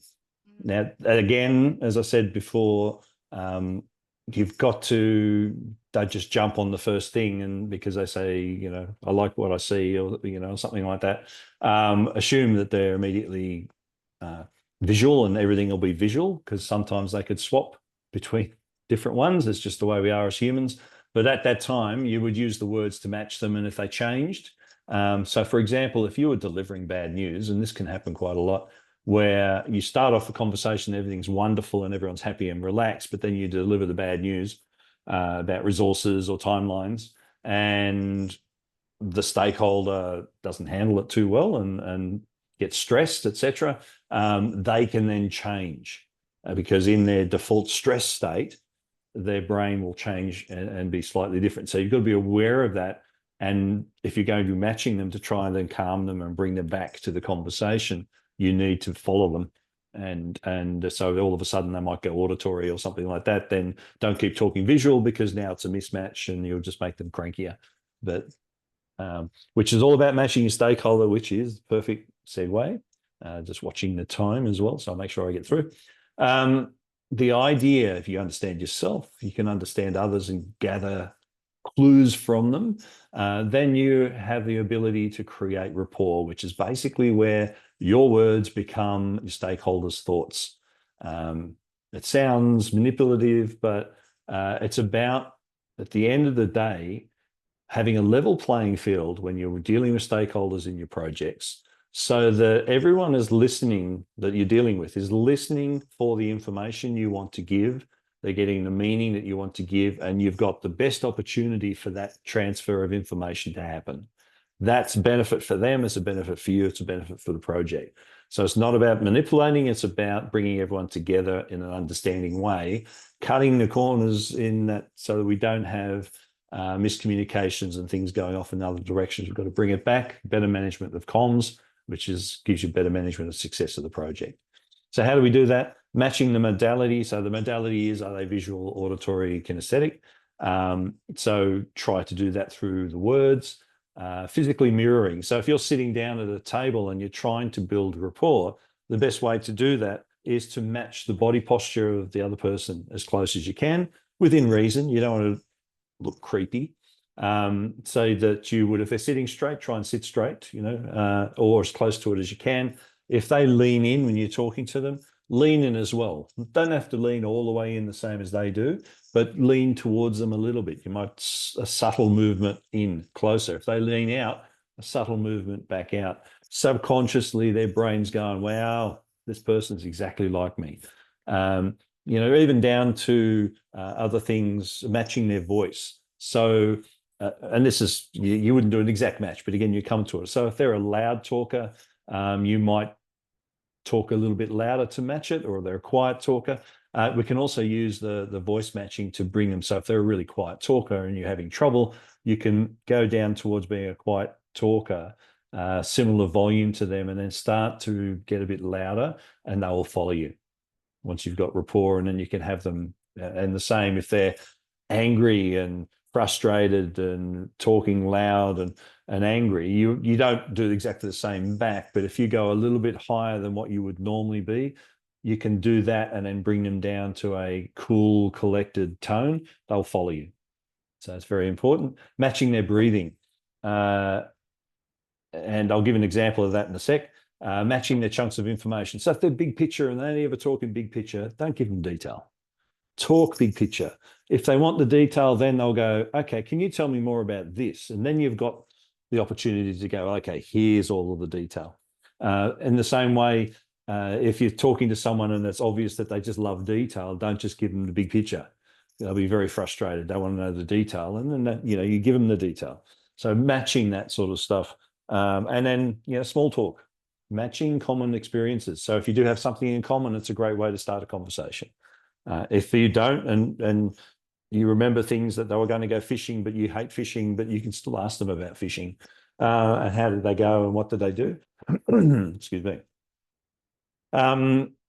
Mm. Now, again, as I said before, um, you've got to don't just jump on the first thing and because they say, I like what I see or, something like that, assume that they're immediately uh, visual and everything will be visual because sometimes they could swap between different ones. It's just the way we are as humans. But at that time, you would use the words to match them. And if they changed, so for example, if you were delivering bad news, and this can happen quite a lot, where you start off the conversation, everything's wonderful and everyone's happy and relaxed, but then you deliver the bad news about resources or timelines, and the stakeholder doesn't handle it too well and gets stressed, etc. They can then change because in their default stress state, their brain will change and be slightly different. So you've got to be aware of that. And if you're going to be matching them to try and then calm them and bring them back to the conversation, you need to follow them. And so all of a sudden they might go auditory or something like that. Then don't keep talking visual because now it's a mismatch and you'll just make them crankier. But which is all about matching your stakeholder, which is perfect segue. Just watching the time as well, so I'll make sure I get through. The idea, if you understand yourself, you can understand others and gather clues from them. Then you have the ability to create rapport, which is basically where your words become your stakeholders' thoughts. It sounds manipulative, but it's about, at the end of the day, having a level playing field when you're dealing with stakeholders in your projects so that everyone is listening that you're dealing with is listening for the information you want to give. They're getting the meaning that you want to give, and you've got the best opportunity for that transfer of information to happen. That's a benefit for them. It's a benefit for you. It's a benefit for the project. So it's not about manipulating. It's about bringing everyone together in an understanding way, cutting the corners in that so that we don't have miscommunications and things going off in other directions. We've got to bring it back, better management of comms, which gives you better management of success of the project. So how do we do that? Matching the modality. So the modality is, are they visual, auditory, kinesthetic? So try to do that through the words. Physically mirroring. So if you're sitting down at a table and you're trying to build rapport, the best way to do that is to match the body posture of the other person as close as you can within reason. You don't want to look creepy. So that you would, if they're sitting straight, try and sit straight, or as close to it as you can. If they lean in when you're talking to them, lean in as well. Don't have to lean all the way in the same as they do, but lean towards them a little bit. You might, a subtle movement in closer. If they lean out, a subtle movement back out. Subconsciously, their brain's going, wow, this person's exactly like me. Even down to other things, matching their voice. So, and this is, you wouldn't do an exact match, but again, you come to it. So if they're a loud talker, you might talk a little bit louder to match it, or they're a quiet talker. We can also use the voice matching to bring them. So if they're a really quiet talker and you're having trouble, you can go down towards being a quiet talker, similar volume to them, and then start to get a bit louder, and they will follow you once you've got rapport. And then you can have them, and the same if they're angry and frustrated and talking loud and angry, you don't do exactly the same back. But if you go a little bit higher than what you would normally be, you can do that and then bring them down to a cool, collected tone. They'll follow you. So it's very important. Matching their breathing. And I'll give an example of that in a sec. Matching their chunks of information. So if they're big picture and they only ever talk in big picture, don't give them detail. Talk big picture. If they want the detail, then they'll go, okay, can you tell me more about this? And then you've got the opportunity to go, okay, here's all of the detail. In the same way, if you're talking to someone and it's obvious that they just love detail, don't just give them the big picture. they'll be very frustrated. They want to know the detail, and then that, you give them the detail. So matching that sort of stuff, and then small talk, matching common experiences. So if you do have something in common, it's a great way to start a conversation. If you don't, and you remember things that they were going to go fishing, but you hate fishing, but you can still ask them about fishing, and how did they go and what did they do? Excuse me.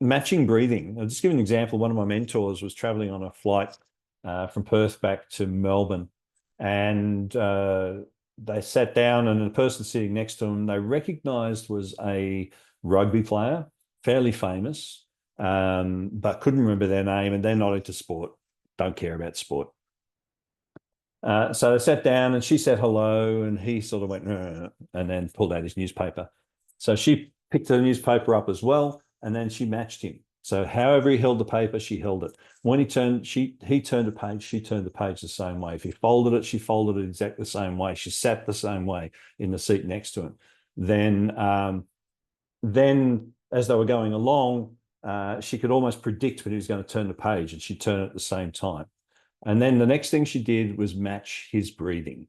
Matching breathing. I'll just give an example. One of my mentors was traveling on a flight from Perth back to Melbourne, and they sat down, and the person sitting next to them they recognized was a rugby player, fairly famous, but couldn't remember their name, and they're not into sport, don't care about sport. So they sat down, and she said hello, and he sort of went, and then pulled out his newspaper. So she picked the newspaper up as well, and then she matched him. So however he held the paper, she held it. When he turned a page, she turned the page the same way. If he folded it, she folded it exactly the same way. She sat the same way in the seat next to him. Then as they were going along, she could almost predict when he was going to turn the page, and she'd turn it at the same time. And then the next thing she did was match his breathing.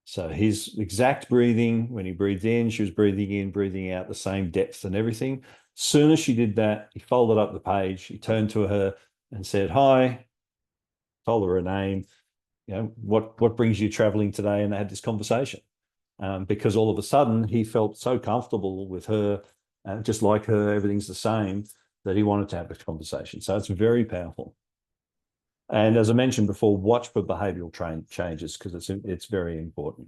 So his exact breathing, when he breathed in, she was breathing in, breathing out, the same depth and everything. As soon as she did that, he folded up the page, he turned to her and said, hi, told her name, what brings you traveling today? And they had this conversation because all of a sudden he felt so comfortable with her, just like her, everything's the same, that he wanted to have a conversation. So it's very powerful. And as I mentioned before, watch for behavioural changes because it's very important.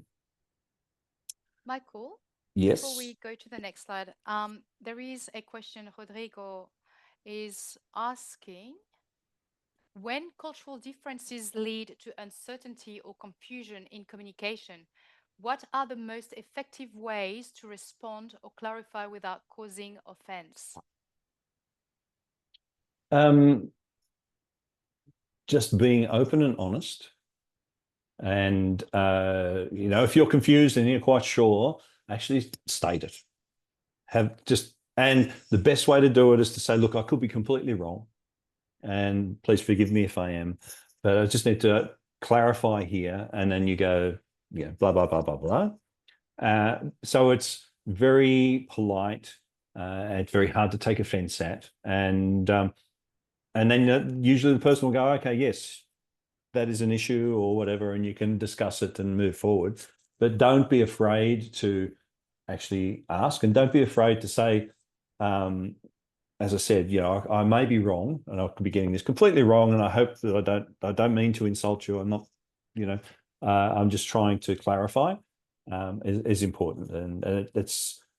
Michael, yes. Before we go to the next slide, there is a question Rodrigo is asking. When cultural differences lead to uncertainty or confusion in communication, what are the most effective ways to respond or clarify without causing offense? Just being open and honest. And, if you're confused and you're quite sure, actually state it. And the best way to do it is to say, look, I could be completely wrong, and please forgive me if I am, but I just need to clarify here. And then you go, blah, blah, blah, blah, blah. So it's very polite. It's very hard to take offense at. And then usually the person will go, okay, yes, that is an issue or whatever, and you can discuss it and move forward. But don't be afraid to actually ask, and don't be afraid to say, as I said, I may be wrong, and I could be getting this completely wrong, and I hope that I don't mean to insult you. I'm not, I'm just trying to clarify. Is important, and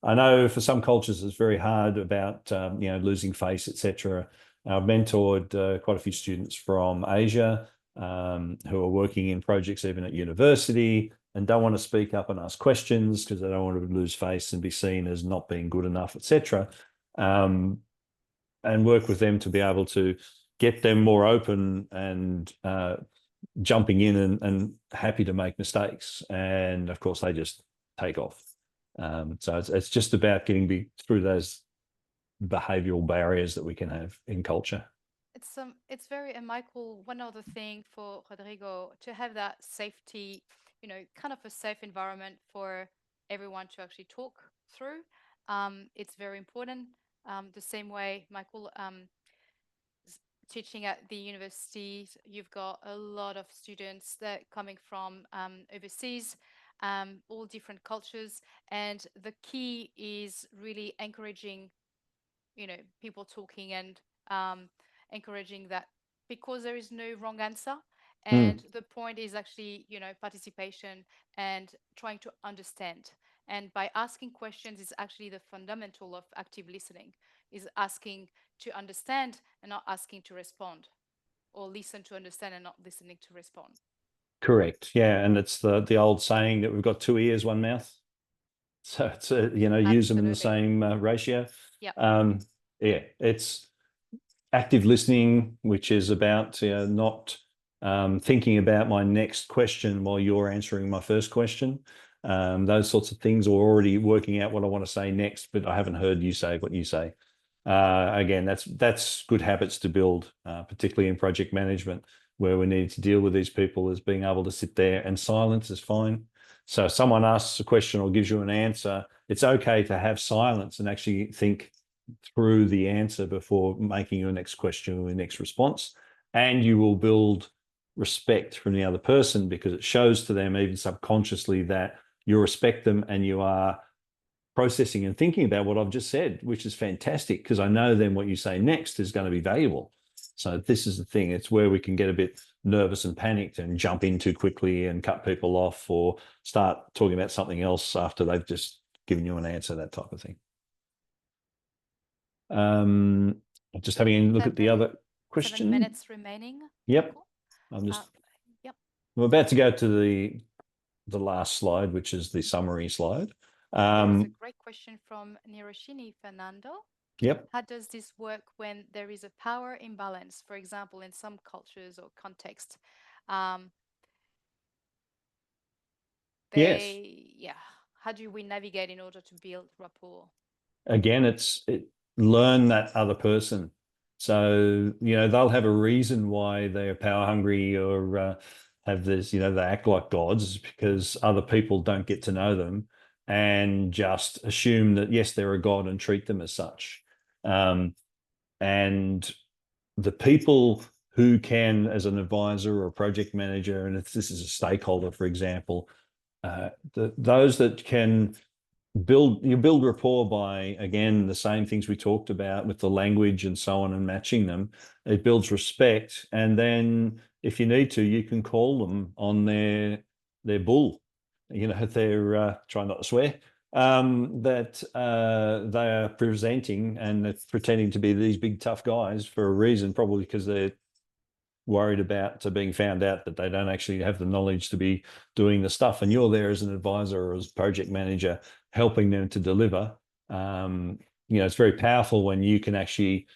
I know for some cultures it's very hard about losing face, etc. I've mentored quite a few students from Asia who are working in projects even at university and don't want to speak up and ask questions because they don't want to lose face and be seen as not being good enough, etc. And work with them to be able to get them more open and jumping in and happy to make mistakes. And of course, they just take off. So it's just about getting through those behavioral barriers that we can have in culture. It's very, and Michael, one other thing for Rodrigo, to have that safety, kind of a safe environment for everyone to actually talk through. It's very important. The same way, Michael, teaching at the university, you've got a lot of students that coming from overseas, all different cultures, and the key is really encouraging, people talking and encouraging that, because there is no wrong answer. And the point is actually, participation and trying to understand. And by asking questions is actually the fundamental of active listening, is asking to understand and not asking to respond, or listen to understand and not listening to respond. Correct. Yeah. And it's the old saying that we've got two ears, one mouth. So it's, use them in the same ratio. Yeah. Yeah. It's active listening, which is about not thinking about my next question while you're answering my first question. Those sorts of things, or already working out what I want to say next, but I haven't heard you say what you say. Again, that's good habits to build, particularly in project management, where we need to deal with these people is being able to sit there, and silence is fine. So if someone asks a question or gives you an answer, it's okay to have silence and actually think through the answer before making your next question or your next response. And you will build respect from the other person, because it shows to them, even subconsciously, that you respect them and you are processing and thinking about what I've just said, which is fantastic, because I know then what you say next is going to be valuable. So this is the thing. It's where we can get a bit nervous and panicked and jump in too quickly and cut people off, or start talking about something else after they've just given you an answer, that type of thing. Just having a look at the other question. 7 minutes remaining. Yep. Michael. Yep. I'm about to go to the last slide, which is the summary slide. There's a great question from Niroshini Fernando. Yep. How does this work when there is a power imbalance, for example, in some cultures or contexts? Yes. Yeah. How do we navigate in order to build rapport? Again, learn that other person. So, they'll have a reason why they're power hungry, or have this, they act like gods, because other people don't get to know them and just assume that, yes, they're a god, and treat them as such. And the people who can, as an advisor or a project manager, and if this is a stakeholder, for example, those that can build rapport by, again, the same things we talked about with the language and so on, and matching them. It builds respect. And then if you need to, you can call them on their bull, if they're trying not to swear, that they are presenting and they're pretending to be these big tough guys for a reason, probably because they're worried about being found out that they don't actually have the knowledge to be doing the stuff. And you're there as an advisor or as project manager, helping them to deliver. It's very powerful when you can actually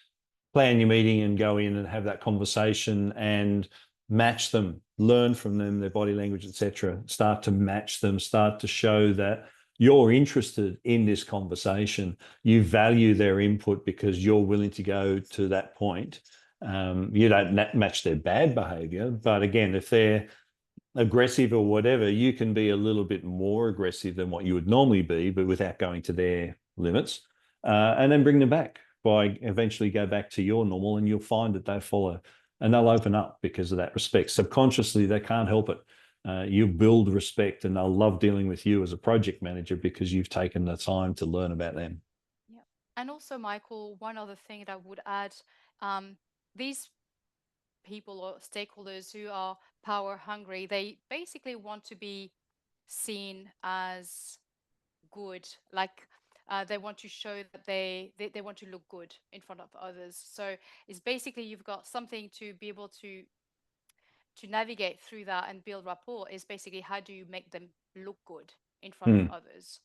plan your meeting and go in and have that conversation and match them, learn from them, their body language, etc. Start to match them, start to show that you're interested in this conversation. You value their input because you're willing to go to that point. You don't match their bad behavior, but again, if they're aggressive or whatever, you can be a little bit more aggressive than what you would normally be, but without going to their limits, and then bring them back by eventually go back to your normal, and you'll find that they follow and they'll open up because of that respect. Subconsciously, they can't help it. You build respect, and they'll love dealing with you as a project manager because you've taken the time to learn about them. Yeah. And also, Michael, one other thing that I would add, these people or stakeholders who are power hungry, they basically want to be seen as good, like they want to show that they want to look good in front of others. So it's basically, you've got something to be able to navigate through that and build rapport. Is basically, how do you make them look good in front of others,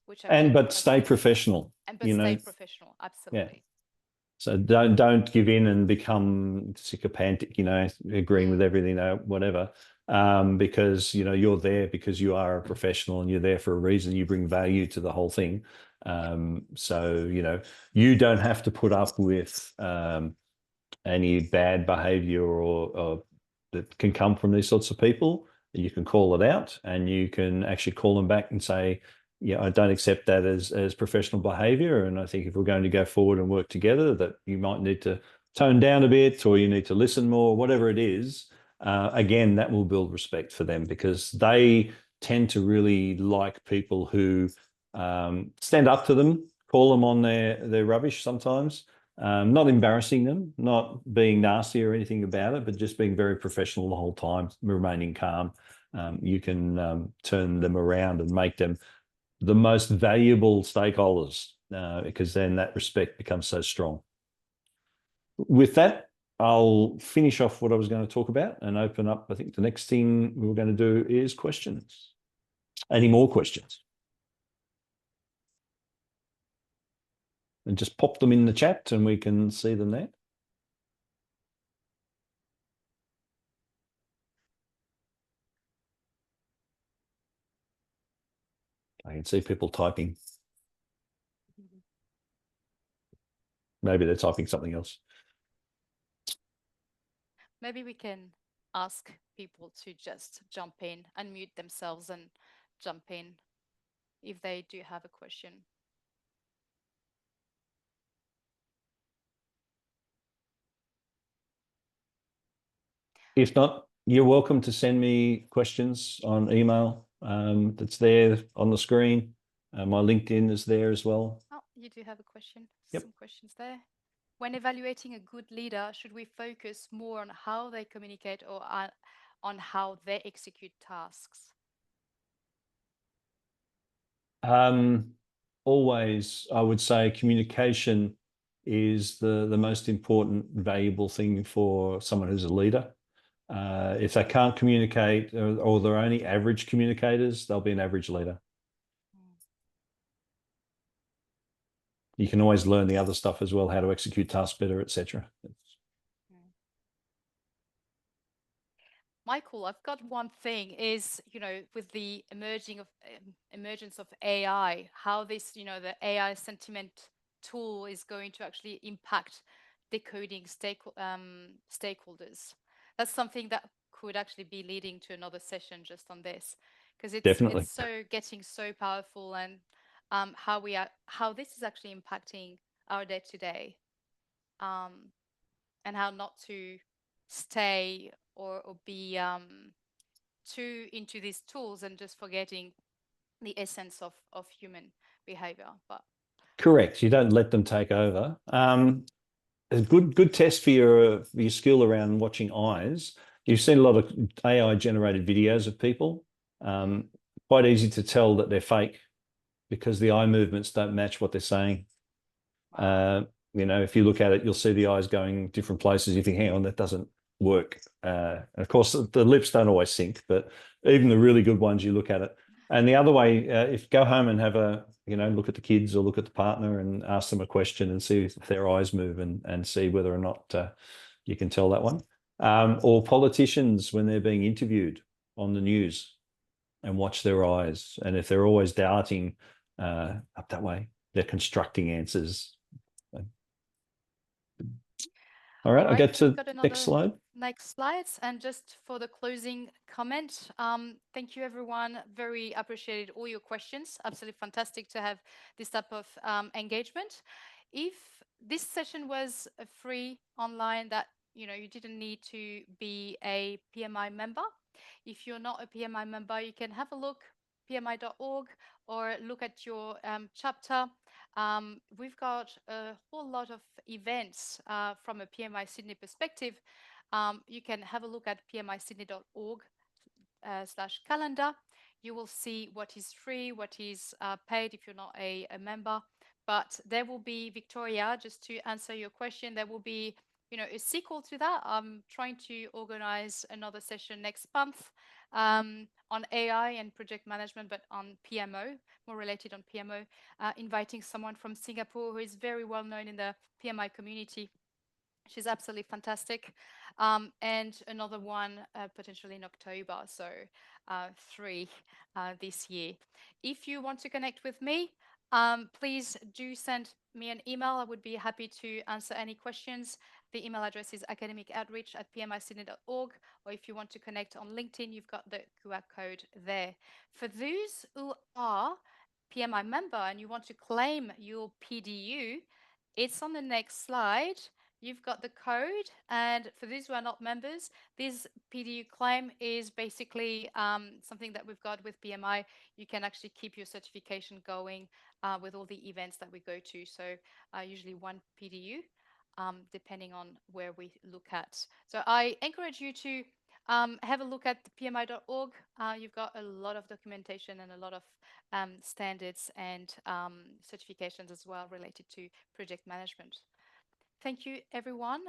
which I think, but stay professional. But stay professional, absolutely. Yeah. So don't give in and become sycophantic, agreeing with everything, whatever, because, you're there because you are a professional and you're there for a reason. You bring value to the whole thing. So, you don't have to put up with any bad behavior or that can come from these sorts of people. You can call it out, and you can actually call them back and say, yeah, I don't accept that as professional behavior. And I think if we're going to go forward and work together, that you might need to tone down a bit, or you need to listen more, whatever it is. Again, that will build respect for them, because they tend to really like people who stand up to them, call them on their rubbish sometimes, not embarrassing them, not being nasty or anything about it, but just being very professional the whole time, remaining calm. You can turn them around and make them the most valuable stakeholders, because then that respect becomes so strong. With that, I'll finish off what I was going to talk about and open up. I think the next thing we're going to do is questions. Any more questions? And just pop them in the chat and we can see them there. I can see people typing. Maybe they're typing something else. Maybe we can ask people to just jump in, unmute themselves and jump in if they do have a question. If not, you're welcome to send me questions on email. That's there on the screen. My LinkedIn is there as well. Oh, you do have a question. Yep. Some questions there. When evaluating a good leader, should we focus more on how they communicate or on how they execute tasks? Always, I would say communication is the most important, valuable thing for someone who's a leader. If they can't communicate or they're only average communicators, they'll be an average leader. You can always learn the other stuff as well, how to execute tasks better, etc. Michael, I've got one thing is, with the emergence of AI, how this, the AI sentiment tool is going to actually impact decoding stakeholders. That's something that could actually be leading to another session just on this, because Definitely. it's so getting so powerful, and how this is actually impacting our day to day, and how not to stay or be too into these tools and just forgetting the essence of human behavior. But Correct. You don't let them take over. A good test for your skill around watching eyes. You've seen a lot of AI generated videos of people. Quite easy to tell that they're fake because the eye movements don't match what they're saying. If you look at it, you'll see the eyes going different places. You think, hang on, that doesn't work. And of course, the lips don't always sync, but even the really good ones, you look at it. And the other way, if go home and have a, look at the kids or look at the partner and ask them a question and see if their eyes move and see whether or not you can tell that one. Or politicians when they're being interviewed on the news and watch their eyes. And if they're always darting up that way, they're constructing answers. All right, I'll get to next slide. Next slides. And just for the closing comment, thank you, everyone. Very appreciated all your questions. Absolutely fantastic to have this type of engagement. If this session was a free online, that you didn't need to be a PMI member. If you're not a PMI member, you can have a look, pmi.org, or look at your chapter. We've got a whole lot of events from a PMI Sydney perspective. You can have a look at pmisydney.org /calendar. You will see what is free, what is paid if you're not a member. But there will be, Victoria, just to answer your question, there will be a sequel to that. I'm trying to organize another session next month on AI and project management, but on PMO, more related on PMO, inviting someone from Singapore who is very well known in the PMI community. She's absolutely fantastic. And another one potentially in October, so 3 this year. If you want to connect with me, please do send me an email. I would be happy to answer any questions. The email address is academic@pmisydney.org, or if you want to connect on LinkedIn, you've got the QR code there. For those who are PMI member and you want to claim your PDU, it's on the next slide. You've got the code, and for those who are not members, this PDU claim is basically something that we've got with PMI. You can actually keep your certification going with all the events that we go to. So usually one PDU, depending on where we look at. So I encourage you to have a look at pmi.org. You've got a lot of documentation and a lot of standards and certifications as well related to project management. Thank you, everyone.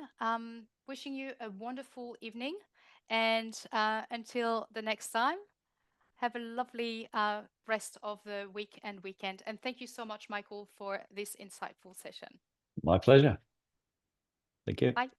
Wishing you a wonderful evening. And until the next time, have a lovely rest of the week and weekend. And thank you so much, Michael, for this insightful session. My pleasure. Thank you. Bye.